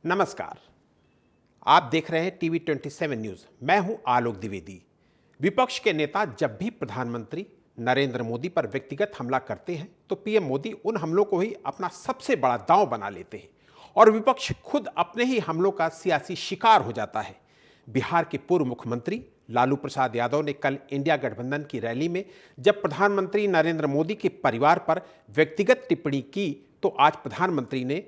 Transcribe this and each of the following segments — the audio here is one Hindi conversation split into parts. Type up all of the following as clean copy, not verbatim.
नमस्कार, आप देख रहे हैं टीवी 27 न्यूज। मैं हूं आलोक द्विवेदी। विपक्ष के नेता जब भी प्रधानमंत्री नरेंद्र मोदी पर व्यक्तिगत हमला करते हैं तो पीएम मोदी उन हमलों को ही अपना सबसे बड़ा दांव बना लेते हैं और विपक्ष खुद अपने ही हमलों का सियासी शिकार हो जाता है। बिहार के पूर्व मुख्यमंत्री लालू प्रसाद यादव ने कल इंडिया गठबंधन की रैली में जब प्रधानमंत्री नरेंद्र मोदी के परिवार पर व्यक्तिगत टिप्पणी की तो आज प्रधानमंत्री ने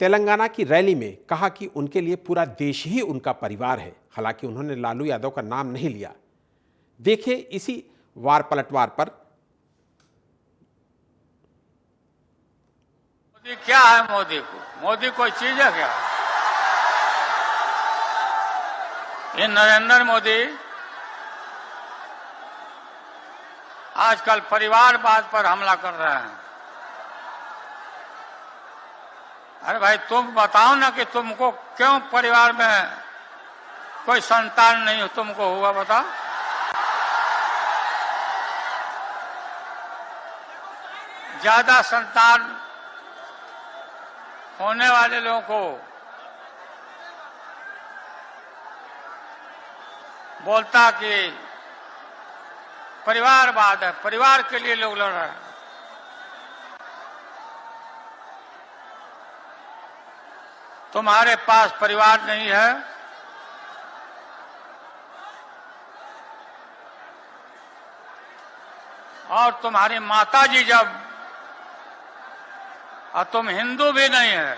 तेलंगाना की रैली में कहा कि उनके लिए पूरा देश ही उनका परिवार है। हालांकि उन्होंने लालू यादव का नाम नहीं लिया। देखिए इसी वार पलटवार पर। मोदी क्या है? मोदी कोई चीज है क्या? ये नरेंद्र मोदी आजकल परिवारवाद पर हमला कर रहे हैं। अरे भाई तुम बताओ ना कि तुमको क्यों परिवार में कोई संतान नहीं तुमको हुआ, बताओ। ज्यादा संतान होने वाले लोगों को बोलता कि परिवारवाद है, परिवार के लिए लोग लड़ रहे हैं। तुम्हारे पास परिवार नहीं है, और तुम्हारी माताजी जब, और तुम हिंदू भी नहीं है,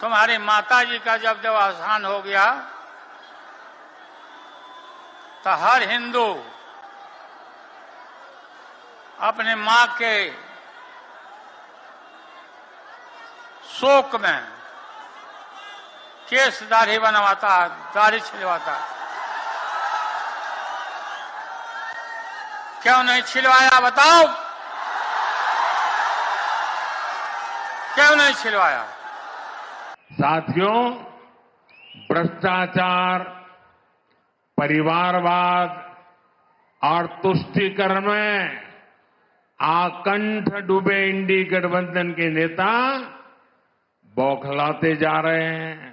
तुम्हारी माताजी का जब देहावसान हो गया तो हर हिंदू अपने मां के शोक में केस दाढ़ी बनवाता, दाढ़ी छिलवाता। क्यों नहीं छिलवाया बताओ? क्यों नहीं छिलवाया? साथियों, भ्रष्टाचार, परिवारवाद और तुष्टीकरण में आकंठ डूबे इंडी गठबंधन के नेता बौखलाते जा रहे हैं।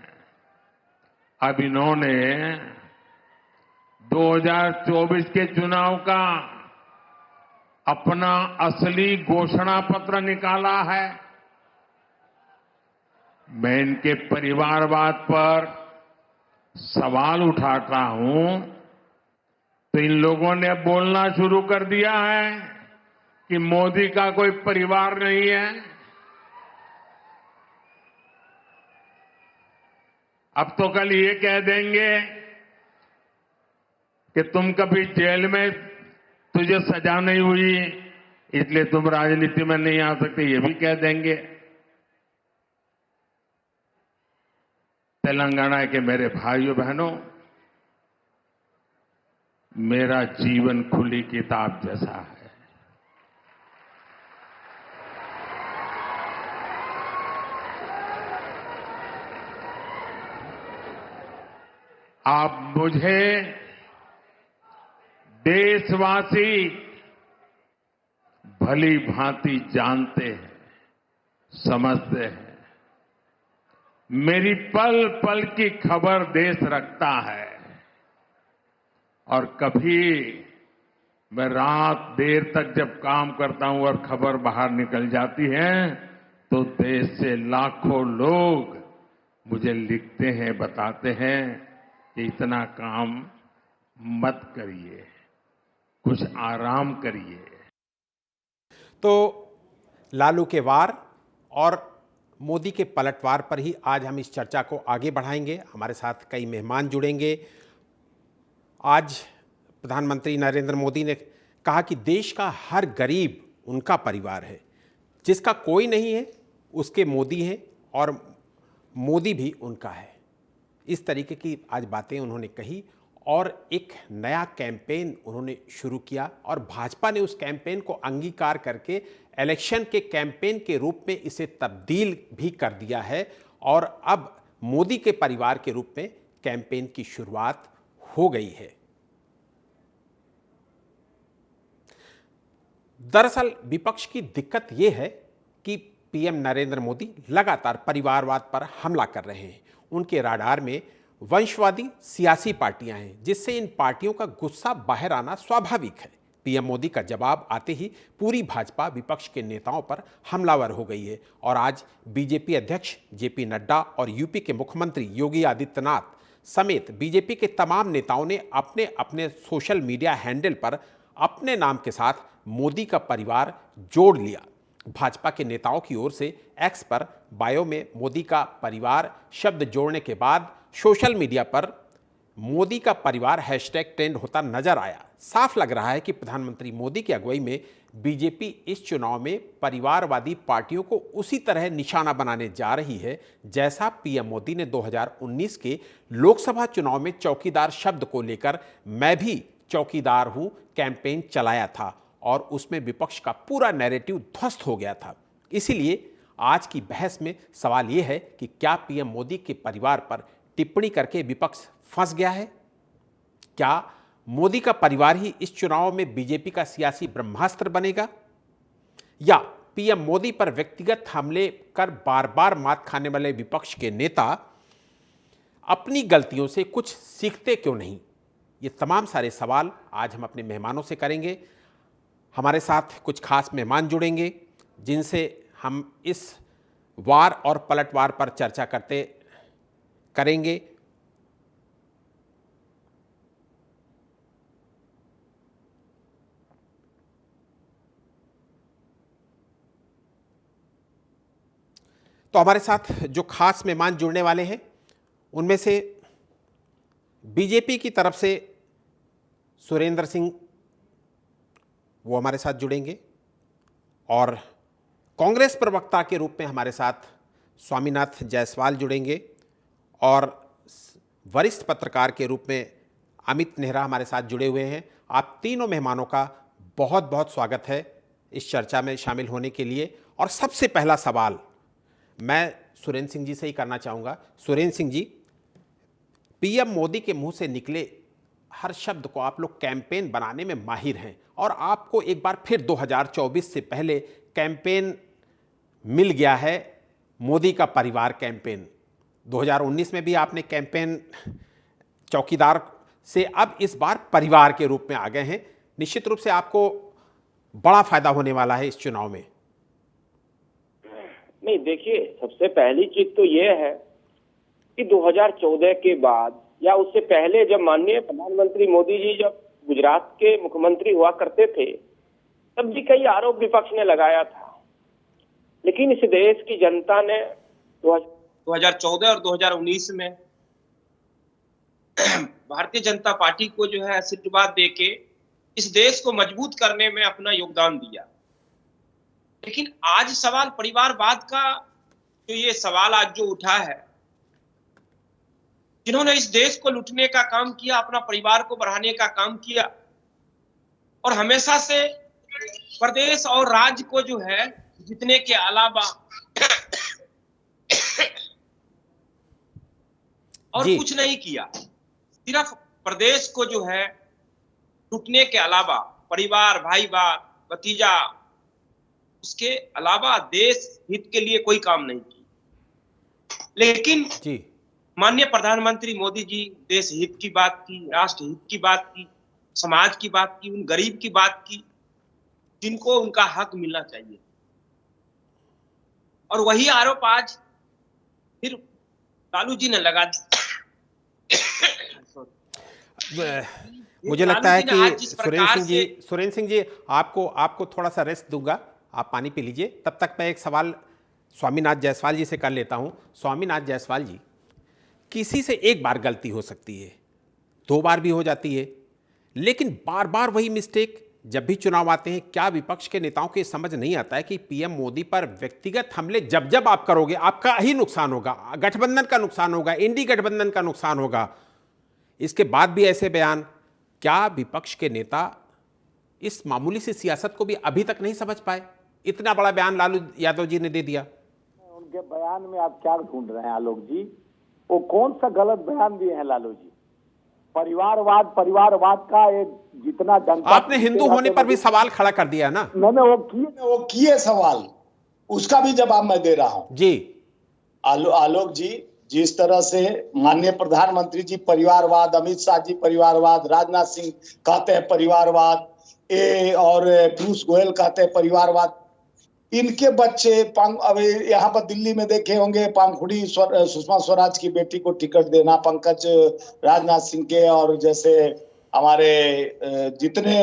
अब इन्होंने 2024 के चुनाव का अपना असली घोषणा पत्र निकाला है। मैं इनके परिवारवाद पर सवाल उठाता हूं तो इन लोगों ने बोलना शुरू कर दिया है कि मोदी का कोई परिवार नहीं है। अब तो कल ये कह देंगे कि तुम कभी जेल में तुझे सजा नहीं हुई इसलिए तुम राजनीति में नहीं आ सकते, ये भी कह देंगे। तेलंगाना के मेरे भाइयों बहनों, मेरा जीवन खुली किताब जैसा है। आप मुझे देशवासी भली भांति जानते हैं, समझते हैं। मेरी पल पल की खबर देश रखता है और कभी मैं रात देर तक जब काम करता हूं और खबर बाहर निकल जाती है तो देश से लाखों लोग मुझे लिखते हैं, बताते हैं कि इतना काम मत करिए, कुछ आराम करिए। तो लालू के वार और मोदी के पलटवार पर ही आज हम इस चर्चा को आगे बढ़ाएंगे। हमारे साथ कई मेहमान जुड़ेंगे। आज प्रधानमंत्री नरेंद्र मोदी ने कहा कि देश का हर गरीब उनका परिवार है, जिसका कोई नहीं है उसके मोदी हैं और मोदी भी उनका है। इस तरीके की आज बातें उन्होंने कही और एक नया कैंपेन उन्होंने शुरू किया और भाजपा ने उस कैंपेन को अंगीकार करके इलेक्शन के कैंपेन के रूप में इसे तब्दील भी कर दिया है और अब मोदी के परिवार के रूप में कैंपेन की शुरुआत हो गई है। दरअसल विपक्ष की दिक्कत यह है कि पीएम नरेंद्र मोदी लगातार परिवारवाद पर हमला कर रहे हैं। उनके राडार में वंशवादी सियासी पार्टियां हैं, जिससे इन पार्टियों का गुस्सा बाहर आना स्वाभाविक है। पीएम मोदी का जवाब आते ही पूरी भाजपा विपक्ष के नेताओं पर हमलावर हो गई है और आज बीजेपी अध्यक्ष जेपी नड्डा और यूपी के मुख्यमंत्री योगी आदित्यनाथ समेत बीजेपी के तमाम नेताओं ने अपने अपने सोशल मीडिया हैंडल पर अपने नाम के साथ मोदी का परिवार जोड़ लिया। भाजपा के नेताओं की ओर से एक्स पर बायो में मोदी का परिवार शब्द जोड़ने के बाद सोशल मीडिया पर मोदी का परिवार हैशटैग ट्रेंड होता नजर आया। साफ लग रहा है कि प्रधानमंत्री मोदी की अगुवाई में बीजेपी इस चुनाव में परिवारवादी पार्टियों को उसी तरह निशाना बनाने जा रही है जैसा पीएम मोदी ने 2019 के लोकसभा चुनाव में चौकीदार शब्द को लेकर मैं भी चौकीदार हूं कैंपेन चलाया था और उसमें विपक्ष का पूरा नैरेटिव ध्वस्त हो गया था। इसीलिए आज की बहस में सवाल यह है कि क्या पीएम मोदी के परिवार पर टिप्पणी करके विपक्ष फंस गया है? क्या मोदी का परिवार ही इस चुनाव में बीजेपी का सियासी ब्रह्मास्त्र बनेगा, या पीएम मोदी पर व्यक्तिगत हमले कर बार बार मात खाने वाले विपक्ष के नेता अपनी गलतियों से कुछ सीखते क्यों नहीं? ये तमाम सारे सवाल आज हम अपने मेहमानों से करेंगे। हमारे साथ कुछ खास मेहमान जुड़ेंगे जिनसे हम इस वार और पलटवार पर चर्चा करेंगे। तो हमारे साथ जो खास मेहमान जुड़ने वाले हैं उनमें से बीजेपी की तरफ से सुरेंद्र सिंह वो हमारे साथ जुड़ेंगे और कांग्रेस प्रवक्ता के रूप में हमारे साथ स्वामीनाथ जायसवाल जुड़ेंगे और वरिष्ठ पत्रकार के रूप में अमित नेहरा हमारे साथ जुड़े हुए हैं। आप तीनों मेहमानों का बहुत बहुत स्वागत है इस चर्चा में शामिल होने के लिए। और सबसे पहला सवाल मैं सुरेंद्र सिंह जी से ही करना चाहूँगा। सुरेंद्र सिंह जी, पीएम मोदी के मुंह से निकले हर शब्द को आप लोग कैंपेन बनाने में माहिर हैं और आपको एक बार फिर 2024 से पहले कैंपेन मिल गया है, मोदी का परिवार कैंपेन। 2019 में भी आपने कैंपेन चौकीदार से अब इस बार परिवार के रूप में आ गए हैं। निश्चित रूप से आपको बड़ा फायदा होने वाला है इस चुनाव में। नहीं, देखिए, सबसे पहली चीज तो ये है कि 2014 के बाद या उससे पहले जब माननीय प्रधानमंत्री मोदी जी जब गुजरात के मुख्यमंत्री हुआ करते थे तब भी कई आरोप विपक्ष ने लगाया था, लेकिन इस देश की जनता ने 2014 और 2019 में भारतीय जनता पार्टी को जो है आशीर्वाद देके इस देश को मजबूत करने में अपना योगदान दिया। लेकिन आज सवाल परिवारवाद का जो ये सवाल आज जो उठा है, जिन्होंने इस देश को लूटने का काम किया, अपना परिवार को बढ़ाने का काम किया और हमेशा से प्रदेश और राज्य को जो है जीतने के अलावा और कुछ नहीं किया, सिर्फ प्रदेश को जो है लूटने के अलावा परिवार, भाईवाद, भतीजा, उसके अलावा देश हित के लिए कोई काम नहीं किया। लेकिन माननीय प्रधानमंत्री मोदी जी देश हित की बात की, राष्ट्र हित की बात की, समाज की बात की, उन गरीब की बात की जिनको उनका हक मिलना चाहिए। और वही आरोप आज फिर लालू जी ने लगा मुझे लगता है कि सुरेंद्र सिंह जी आपको थोड़ा सा रेस्ट दूंगा, आप पानी पी लीजिए। तब तक मैं एक सवाल स्वामीनाथ जायसवाल जी से कर लेता हूं। स्वामीनाथ जायसवाल जी, किसी से एक बार गलती हो सकती है, 2 बार भी हो जाती है, लेकिन बार बार वही मिस्टेक जब भी चुनाव आते हैं। क्या विपक्ष के नेताओं को समझ नहीं आता है कि पीएम मोदी पर व्यक्तिगत हमले जब आप करोगे आपका ही नुकसान होगा, गठबंधन का नुकसान होगा, इंडी गठबंधन का नुकसान होगा। इसके बाद भी ऐसे बयान, क्या विपक्ष के नेता इस मामूली सी सियासत को भी अभी तक नहीं समझ पाए? इतना बड़ा बयान लालू यादव जी ने दे दिया। उनके बयान में आप क्या ढूंढ रहे हैं आलोक जी? वो कौन सा गलत बयान दिए हैं लालू जी? परिवारवाद का एक जितना जनता, आपने हिंदू होने पर भी सवाल खड़ा कर दिया ना। मैंने वो किए सवाल, उसका भी जवाब मैं दे रहा हूं। जी आलोक जी, जिस तरह से माननीय प्रधानमंत्री जी परिवारवाद, अमित शाह जी परिवारवाद, राजनाथ सिंह कहते हैं परिवारवाद, और पीयूष गोयल कहते हैं परिवारवाद, इनके बच्चे अभी यहाँ पर दिल्ली में देखे होंगे, पांखुड़ी सुषमा स्वराज की बेटी को टिकट देना, पंकज राजनाथ सिंह के, और जैसे हमारे जितने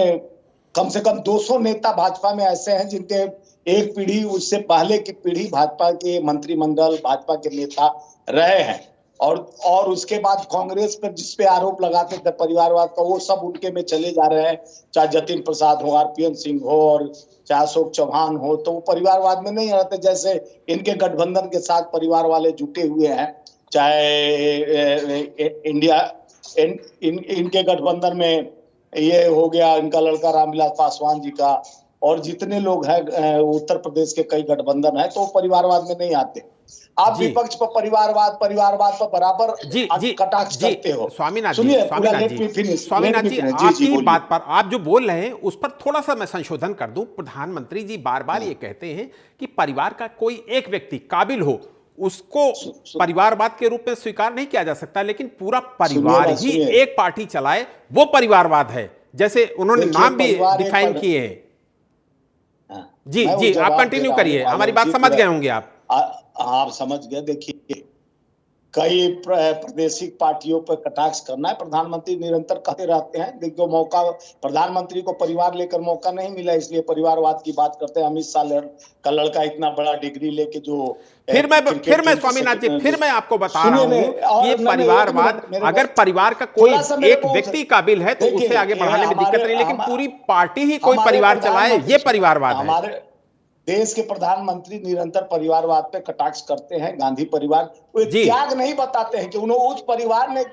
कम से कम 200 नेता भाजपा में ऐसे हैं जिनके एक पीढ़ी उससे पहले की पीढ़ी भाजपा के मंत्रिमंडल, भाजपा के नेता रहे हैं, और उसके बाद कांग्रेस पर जिसपे आरोप लगाते थे परिवारवाद का, वो सब उनके में चले जा रहे हैं, चाहे जतिन प्रसाद हो, आरपीएन सिंह हो, और चाहे अशोक चौहान हो, तो वो परिवारवाद में नहीं रहते। जैसे इनके गठबंधन के साथ परिवार वाले जुटे हुए हैं, चाहे इंडिया इनके गठबंधन में ये हो गया इनका लड़का रामविलास पासवान जी का, और जितने लोग हैं उत्तर प्रदेश के कई गठबंधन है, तो परिवारवाद में नहीं आते। आप विपक्ष पर परिवारवाद पर बराबर कटाक्ष करते हो। स्वामीनाथ जी, आपकी बात पर आप जो बोल रहे हैं उस पर थोड़ा सा मैं संशोधन कर दूं। प्रधानमंत्री जी बार बार ये कहते हैं कि परिवार का कोई एक व्यक्ति काबिल हो उसको परिवारवाद के रूप में स्वीकार नहीं किया जा सकता, लेकिन पूरा परिवार ही एक पार्टी चलाए वो परिवारवाद है, जैसे उन्होंने नाम भी डिफाइन किए हैं। जी जी, आप कंटिन्यू करिए, हमारी बात समझ गए होंगे आप समझ गए। देखिए, कई प्रादेशिक पार्टियों पर कटाक्ष करना है, प्रधानमंत्री निरंतर कहते रहते हैं। देखो, मौका प्रधानमंत्री को परिवार लेकर मौका नहीं मिला, इसलिए परिवारवाद की बात करते हैं। अमित शाह का लड़का इतना बड़ा डिग्री लेके जो फिर मैं स्वामीनाथ जी फिर मैं आपको बता रहा हूं ये परिवारवाद, अगर परिवार का कोई एक व्यक्ति काबिल है तो उसे आगे बढ़ाने में दिक्कत नहीं, लेकिन पूरी पार्टी ही कोई परिवार चलाए, ये परिवारवाद है। हमारे देश के प्रधानमंत्री निरंतर परिवारवाद पे कटाक्ष करते हैं। गांधी परिवार वो त्याग नहीं बताते हैं कि उन्होंने उस परिवार ने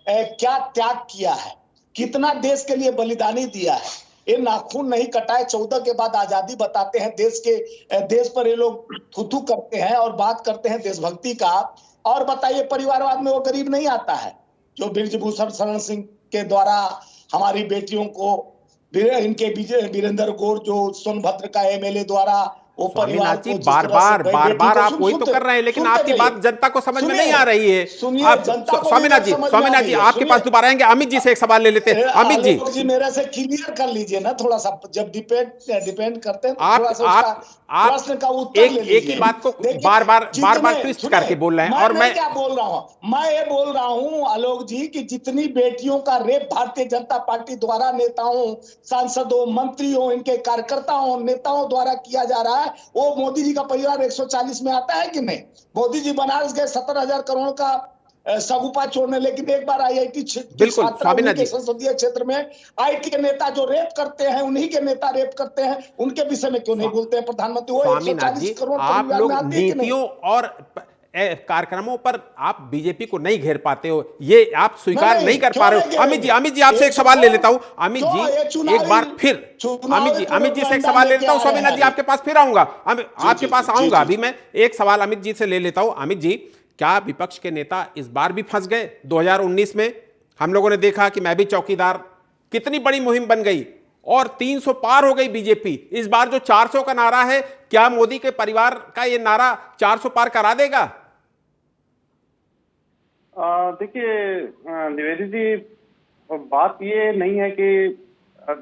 क्या त्याग किया है, कितना देश के लिए बलिदानी दिया है। ये नाखून नहीं कटाए 14 के बाद आजादी बताते हैं, देश पर ये लोग थू करते हैं और बात करते हैं देशभक्ति का। और बताइए, परिवारवाद में वो गरीब नहीं आता है जो बृजभूषण शरण सिंह के द्वारा हमारी बेटियों को, इनके वीरेंद्र गौर जो सोनभद्र का एमएलए द्वारा वो परिवार को बार बार आप वही तो कर रहे हैं, लेकिन आपकी बात जनता को समझ में नहीं आ रही है। स्वामीनाथ जी आपके पास दोबारा आएंगे। अमित जी से एक सवाल ले लेते हैं। अमित जी मेरे से क्लियर कर लीजिए ना थोड़ा सा, जब डिपेंड करते हैं आप एक ही बात को बार बार ट्विस्ट करके बोल रहे हैं। और मैं क्या बोल रहा हूँ, मैं ये बोल रहा हूँ आलोक जी कि जितनी बेटियों का रेप भारतीय जनता पार्टी द्वारा नेताओं, सांसदों, मंत्रियों, इनके कार्यकर्ताओं, नेताओं द्वारा किया जा रहा है, वो मोदी जी का परिवार 140 में आता है कि नहीं? मोदी जी बनारस गए 17,000 करोड़ का सगुपा छोड़ने, लेकिन एक बार आईआईटी संसदीय क्षेत्र में आईटी के नेता जो रेप करते हैं, उन्हीं के नेता रेप करते हैं, उनके विषय में क्यों नहीं बोलते हैं प्रधानमंत्री? वो 140 करोड़ आप लोग नीतियों और कार्यक्रमों पर आप बीजेपी को नहीं घेर पाते हो, ये आप स्वीकार नहीं कर पा रहे हो। अमित जी आपसे एक सवाल ले लेता हूं। अमित जी एक बार फिर अमित जी से एक सवाल ले लेता हूं। स्वामीनाथ जी आपके पास फिर आऊंगा, आपके पास आऊंगा। अभी मैं एक सवाल अमित जी से ले लेता हूं। अमित जी, क्या विपक्ष के नेता इस बार भी फंस गए? 2019 में हम लोगों ने देखा कि मैं भी चौकीदार, कितनी बड़ी मुहिम बन गई और 300 पार हो गई बीजेपी। इस बार जो 400 का नारा है, क्या मोदी के परिवार का ये नारा 400 पार करा देगा? देखिए द्विवेदी जी, बात ये नहीं है कि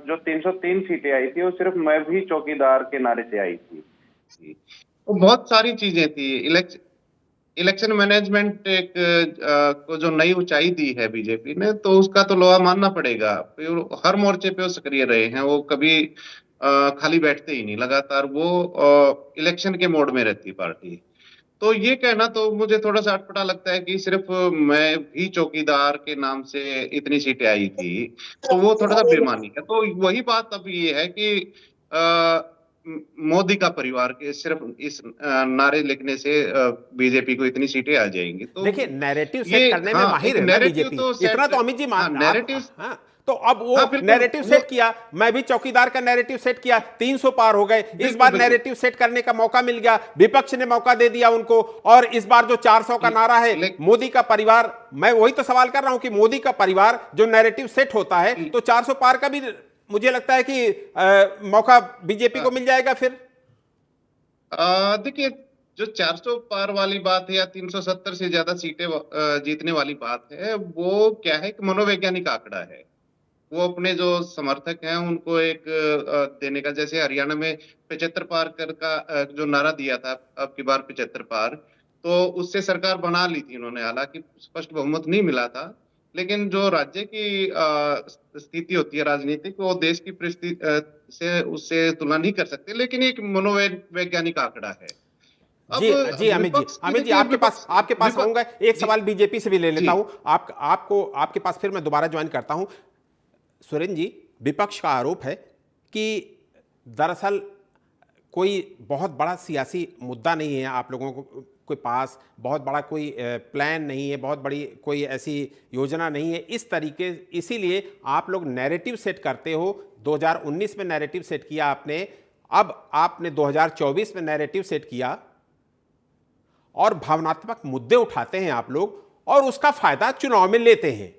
जो 303 सीटें आई थी वो सिर्फ मैं भी चौकीदार के नारे से आई थी। तो बहुत सारी चीजें थी। इलेक्शन मैनेजमेंट को जो नई ऊंचाई दी है बीजेपी ने, तो उसका तो लोहा मानना पड़ेगा। हर मोर्चे पे वो सक्रिय रहे हैं, वो कभी खाली बैठते ही नहीं, लगातार वो इलेक्शन के मोड में रहती पार्टी। तो ये कहना तो मुझे थोड़ा सा अटपटा लगता है कि सिर्फ मैं भी चौकीदार के नाम से इतनी सीटें आई थी, तो वो थोड़ा सा बेईमानी है। तो वही बात अब ये है कि मोदी का परिवार के सिर्फ इस नारे लिखने से बीजेपी को इतनी सीटें आ जाएंगी। तो देखिए, नैरेटिव सेट करने में माहिर है ना बीजेपी, इतना तो अमित जी नैरेटिव। तो अब वो नैरेटिव सेट किया, मैं भी चौकीदार का नैरेटिव सेट किया, 300 पार हो गए। इस बार नैरेटिव सेट करने का मौका मिल गया, विपक्ष ने मौका दे दिया उनको। और इस बार जो 400 का नारा है, मोदी का परिवार, मैं वही तो सवाल कर रहा हूं कि मोदी का परिवार जो नैरेटिव सेट होता है, तो 400 पार का भी मुझे लगता है कि मौका बीजेपी को मिल जाएगा। फिर देखिए, जो 400 पार वाली बात है या 370 से ज्यादा सीटें जीतने वाली बात है, वो क्या है कि मनोवैज्ञानिक आंकड़ा है। वो अपने जो समर्थक हैं उनको एक देने का, जैसे हरियाणा में 75 पार कर का जो नारा दिया था, अब की बार 75 पार, तो उससे सरकार बना ली थी उन्होंने। हालांकि स्पष्ट बहुमत नहीं मिला था, लेकिन जो राज्य की स्थिति होती है राजनीतिक, वो देश की परिस्थिति से उससे तुलना नहीं कर सकते, लेकिन एक मनोवैज्ञानिक आंकड़ा है। अब जी जी अमित जी, विपक्ष की, अमित जी देखिए, आपके पास विपक्ष आऊंगा। एक जी सवाल बीजेपी से भी ले लेता जी हूं। आपके पास फिर मैं दोबारा ज्वाइन करता हूं। सुरेंद्र जी, विपक्ष का आरोप है कि दरअसल कोई बहुत बड़ा सियासी मुद्दा नहीं है आप लोगों को पास, बहुत बड़ा कोई प्लान नहीं है, बहुत बड़ी कोई ऐसी योजना नहीं है इस तरीके, इसीलिए आप लोग नैरेटिव सेट करते हो। 2019 में नैरेटिव सेट किया आपने, अब आपने 2024 में नैरेटिव सेट किया और भावनात्मक मुद्दे उठाते हैं आप लोग और उसका फायदा चुनाव में लेते हैं।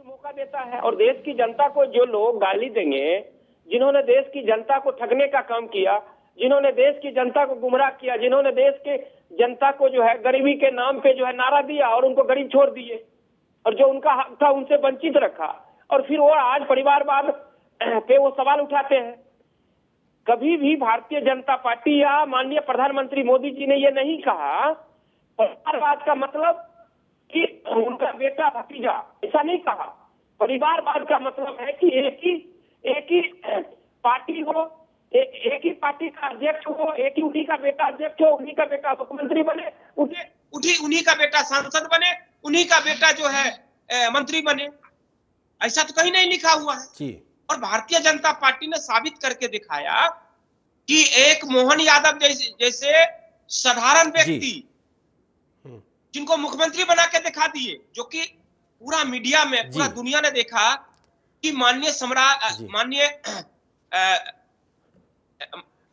मौका देता है और देश की जनता को जो लोग गाली देंगे, जिन्होंने देश की जनता को ठगने का काम किया, जिन्होंने देश की जनता को गुमराह किया, जिन्होंने देश के जनता को जो है गरीबी के नाम पे जो है नारा दिया और उनको गरीब छोड़ दिए और जो उनका हक था उनसे वंचित रखा, और फिर वो आज परिवारवाद पे वो सवाल उठाते हैं। कभी भी भारतीय जनता पार्टी या माननीय प्रधानमंत्री मोदी जी ने ये नहीं कहा परिवारवाद का मतलब कि उनका बेटा भतीजा, ऐसा नहीं कहा। परिवारवाद का मतलब है कि एक ही पार्टी हो, एक ही पार्टी का अध्यक्ष हो, एक ही उन्हीं का बेटा अध्यक्ष हो, उन्हीं का बेटा मुख्यमंत्री बने, उन्हीं का बेटा सांसद बने, उन्हीं का बेटा जो है मंत्री बने। ऐसा तो कहीं नहीं लिखा हुआ है जी। और भारतीय जनता पार्टी ने साबित करके दिखाया कि एक मोहन यादव जैसे साधारण व्यक्ति जिनको मुख्यमंत्री बना के दिखा दिए, जो कि पूरा मीडिया में पूरा दुनिया ने देखा कि माननीय सम्राट, माननीय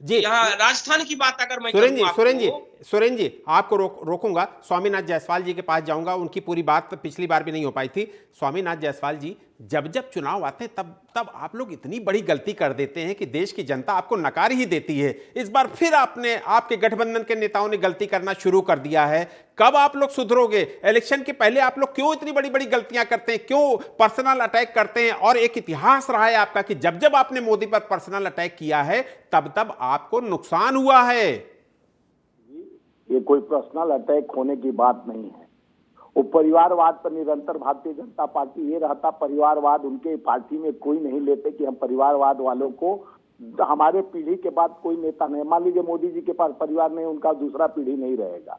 जी, यहाँ राजस्थान की बात अगर मैं सुरेंद्र जी आपको रोकूंगा। स्वामीनाथ जायसवाल जी के पास जाऊंगा, उनकी पूरी बात पिछली बार भी नहीं हो पाई थी। स्वामीनाथ जायसवाल जी, जब चुनाव आते हैं तब आप लोग इतनी बड़ी गलती कर देते हैं कि देश की जनता आपको नकार ही देती है। इस बार फिर आपके गठबंधन के नेताओं ने गलती करना शुरू कर दिया है। कब आप लोग सुधरोगे? इलेक्शन के पहले आप लोग क्यों इतनी बड़ी बड़ी गलतियां करते हैं, क्यों पर्सनल अटैक करते हैं? और एक इतिहास रहा है आपका कि जब आपने मोदी पर पर्सनल अटैक किया है तब आपको नुकसान हुआ है। ये कोई पर्सनल अटैक होने की बात नहीं है। वो परिवारवाद पर निरंतर भारतीय जनता पार्टी ये रहता, परिवारवाद उनके पार्टी में कोई नहीं लेते कि हम परिवारवाद वालों को, हमारे पीढ़ी के बाद कोई नेता नहीं, मान लीजिए मोदी जी के पास परिवार नहीं, उनका दूसरा पीढ़ी नहीं रहेगा,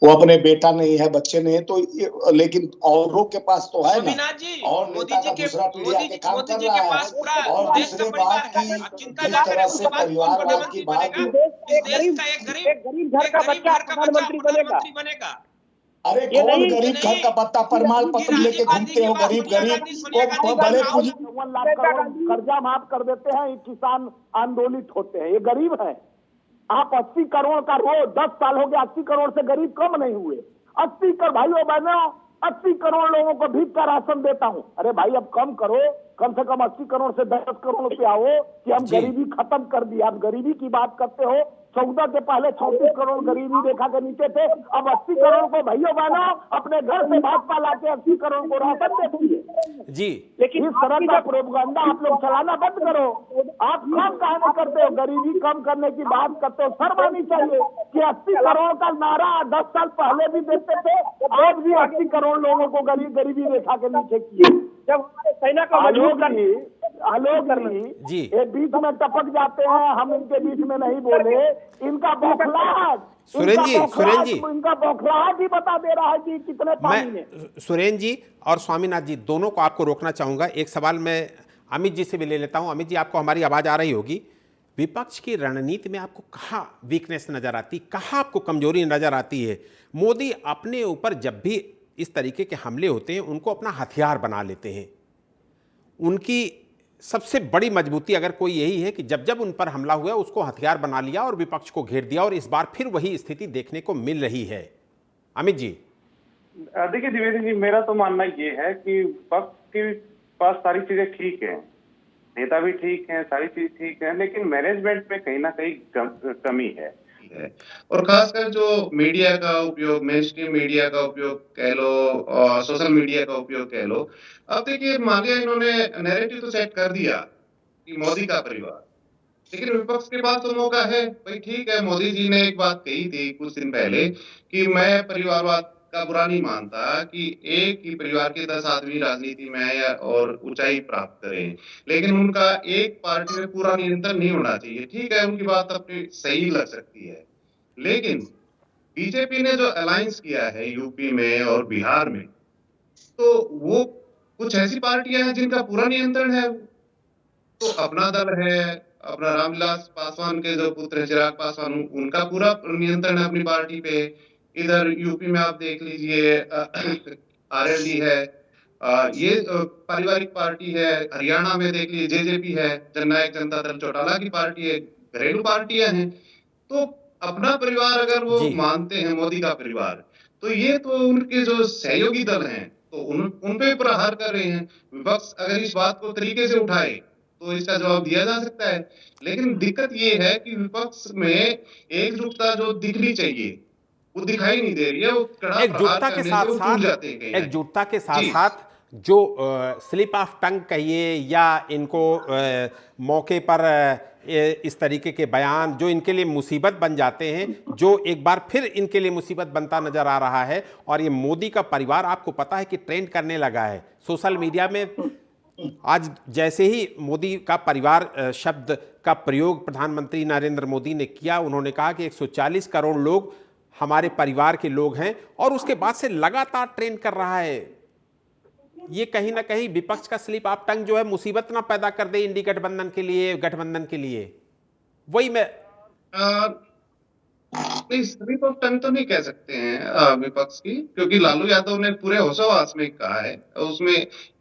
वो अपने बेटा नहीं है, बच्चे नहीं है, तो लेकिन औरों के पास तो है ना। और मोदी जी के पास पूरा देश का परिवार है। चिंता ना करें, उसके बाद प्रधानमंत्री बनेगा, देश का एक गरीब घर का बच्चा प्रधानमंत्री बनेगा। अरे कौन गरीब घर का पत्ता प्रमाण पत्र लेके घूमते हो? गरीब को बड़े पूंजी 51 लाख करोड़ कर्जा माफ कर देते हैं, किसान आंदोलित होते हैं, ये गरीब है। आप 80 करोड़ का रोज 10 साल हो गया, 80 करोड़ से गरीब कम नहीं हुए। 80 कर भाइयों बहनों, 80 करोड़ लोगों को भीख का राशन देता हूं। अरे भाई अब कम करो, कम से कम 80 करोड़ से 10 करोड़ पे आओ कि हम गरीबी खत्म कर दिया। आप गरीबी की बात करते हो। 14 के पहले 34 करोड़ गरीबी रेखा के नीचे थे, अब 80 करोड़ को भाइयों बहनों अपने घर से भाजपा लाके 80 करोड़ को राशन देती है जी। लेकिन इस तरह का प्रोपगंडा आप लोग चलाना बंद करो। आप कम कहने करते हो, गरीबी कम करने की बात करते हो। शर्म आनी चाहिए कि 80 करोड़ का नारा 10 साल पहले भी देते थे, आज भी 80 करोड़ लोगों को गरीबी रेखा के नीचे किए। जब हमारे सेना का आलोक जी ये बीच में टपक जाते हैं, हम इनके बीच में नहीं बोले। इनका बौखलाहट, इनका बौखलाहट ही बता दे रहा है कि कितने पानी में। सुरेंद्र जी और स्वामीनाथ जी दोनों को आपको रोकना चाहूंगा। एक सवाल मैं अमित जी से भी ले लेता हूं। अमित जी, आपको हमारी आवाज आ रही होगी। विपक्ष की रणनीति में आपको कहाँ वीकनेस नजर आती, कहाँ आपको कमजोरी नजर आती है? मोदी अपने ऊपर जब भी इस तरीके के हमले होते हैं उनको अपना हथियार बना लेते हैं। उनकी सबसे बड़ी मजबूती अगर कोई यही है कि जब उन पर हमला हुआ उसको हथियार बना लिया और विपक्ष को घेर दिया, और इस बार फिर वही स्थिति देखने को मिल रही है। अमित जी। देखिए द्विवेदी जी, मेरा तो मानना ये है कि विपक्ष के पास सारी चीजें ठीक है, नेता भी ठीक हैं, सारी चीज ठीक है, लेकिन मैनेजमेंट में कहीं ना कहीं कमी है। और खासकर जो मीडिया का उपयोग, मेन स्ट्रीम मीडिया का उपयोग कह लो और सोशल मीडिया का उपयोग कह लो। अब देखिए, मान लिया इन्होंने नैरेटिव तो सेट कर दिया कि मोदी का परिवार, लेकिन विपक्ष के पास तो मौका है। भाई ठीक है, मोदी जी ने एक बात कही थी कुछ दिन पहले कि मैं परिवारवाद का बुरा नहीं मानता कि एक ही परिवार के 10 आदमी राजनीति में आए और ऊंचाई प्राप्त करें, लेकिन उनका एक पार्टी में पूरा नियंत्रण नहीं होना चाहिए। ठीक है, उनकी बात अपनी सही लग सकती है, लेकिन बीजेपी ने जो अलायंस किया है यूपी में और बिहार में, तो वो कुछ ऐसी पार्टियां हैं जिनका पूरा नियंत्रण है। तो अपना दल है, अपना रामविलास पासवान के जो पुत्र है चिराग पासवान, उनका पूरा नियंत्रण है अपनी पार्टी पे। इधर यूपी में आप देख लीजिए आरएलडी है, ये पारिवारिक पार्टी है। हरियाणा में देख लीजिए जेजेपी है, जननायक जनता दल चौटाला की पार्टी है, घरेलू पार्टियां हैं। तो अपना परिवार अगर वो मानते हैं मोदी का परिवार, तो ये तो उनके जो सहयोगी दल हैं तो उन पे प्रहार कर रहे हैं। विपक्ष अगर इस बात को तरीके से उठाए तो इसका जवाब दिया जा सकता है, लेकिन दिक्कत ये है कि विपक्ष में एकजुटता जो दिखनी चाहिए वो दिखाई नहीं दे रही है। वो कड़ा प्रहार करने से वो टूट जाते हैं। एकजुटता के साथ साथ जो स्लिप ऑफ टंग कहिए या इनको मौके पर इस तरीके के बयान जो इनके लिए मुसीबत बन जाते हैं, जो एक बार फिर इनके लिए मुसीबत बनता नजर आ रहा है। और ये मोदी का परिवार आपको पता है कि ट्रेंड करने लगा है सोशल मीडिया में। आज जैसे ही मोदी का परिवार शब्द का प्रयोग प्रधानमंत्री नरेंद्र मोदी ने किया, उन्होंने कहा कि 140 करोड़ लोग हमारे परिवार के लोग हैं, और उसके बाद से लगातार ट्रेंड कर रहा है। ये कहीं ना कहीं विपक्ष का स्लिप ऑफ टंग जो है मुसीबत ना पैदा कर दे इंडी गठबंधन के लिए, गठबंधन के लिए। वही मैं स्लिप ऑफ टंग तो नहीं कह सकते हैं विपक्ष की, क्योंकि लालू यादव ने पूरे होशोहवास में कहा है। उसमें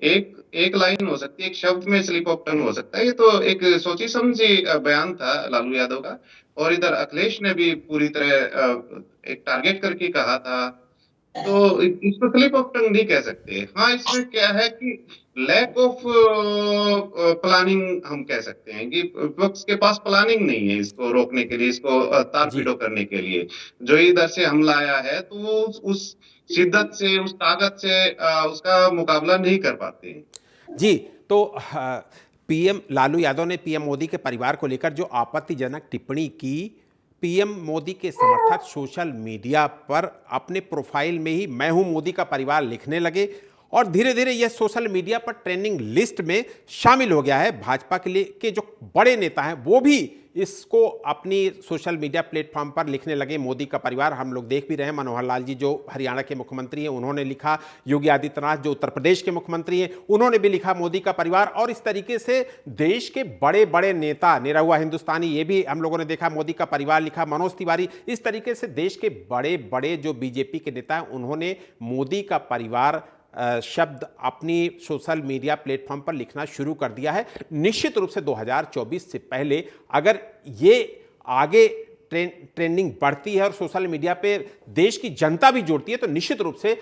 एक लाइन हो सकती है, एक शब्द में स्लिप ऑफ टंग हो सकता है। ये तो एक सोची समझी बयान था लालू यादव का। और इधर अखिलेश ने भी पूरी तरह एक टारगेट करके कहा था, तो इसको स्लिप ऑफ टंग नहीं कह सकते। हाँ, इसमें क्या है कि लैक ऑफ प्लानिंग हम कह सकते हैं कि विपक्ष के पास प्लानिंग नहीं है इसको रोकने के लिए, इसको तार-पीड़ो करने के लिए। जो इधर से हमला आया है तो वो उस शिद्दत से, उस ताकत से उसका मुकाबला नहीं कर पाते हैं। जी, तो पीएम लालू यादव ने पीएम मोदी के परिवार को लेकर जो आपत्तिजनक टिप्पणी की, पीएम मोदी के समर्थक सोशल मीडिया पर अपने प्रोफाइल में ही मैं हूं मोदी का परिवार लिखने लगे, और धीरे धीरे यह सोशल मीडिया पर ट्रेंडिंग लिस्ट में शामिल हो गया है। भाजपा के लिए के जो बड़े नेता हैं वो भी इसको अपनी सोशल मीडिया प्लेटफॉर्म पर लिखने लगे, मोदी का परिवार। हम लोग देख भी रहे हैं, मनोहर लाल जी जो हरियाणा के मुख्यमंत्री हैं उन्होंने लिखा, योगी आदित्यनाथ जो उत्तर प्रदेश के मुख्यमंत्री हैं उन्होंने भी लिखा मोदी का परिवार। और इस तरीके से देश के बड़े बड़े नेता, निरहुआ हिंदुस्तानी ये भी हम लोगों ने देखा मोदी का परिवार लिखा, मनोज तिवारी, इस तरीके से देश के बड़े बड़े जो बीजेपी के नेता हैं उन्होंने मोदी का परिवार शब्द अपनी सोशल मीडिया प्लेटफॉर्म पर लिखना शुरू कर दिया है। निश्चित रूप से 2024 से पहले अगर ये आगे ट्रेंडिंग बढ़ती है और सोशल मीडिया पे देश की जनता भी जुड़ती है, तो निश्चित रूप से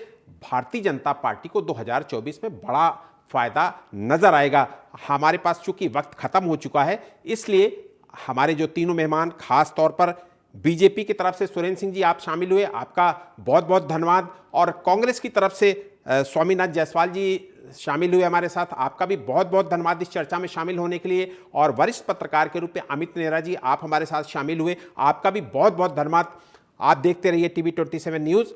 भारतीय जनता पार्टी को 2024 में बड़ा फायदा नजर आएगा। हमारे पास चूंकि वक्त खत्म हो चुका है, इसलिए हमारे जो तीनों मेहमान, खास तौर पर बीजेपी की तरफ से सुरेंद्र सिंह जी आप शामिल हुए, आपका बहुत बहुत धन्यवाद। और कांग्रेस की तरफ से स्वामीनाथ जायसवाल जी शामिल हुए हमारे साथ, आपका भी बहुत बहुत धन्यवाद इस चर्चा में शामिल होने के लिए। और वरिष्ठ पत्रकार के रूप में अमित नेहरा जी आप हमारे साथ शामिल हुए, आपका भी बहुत बहुत धन्यवाद। आप देखते रहिए TV 27 न्यूज़।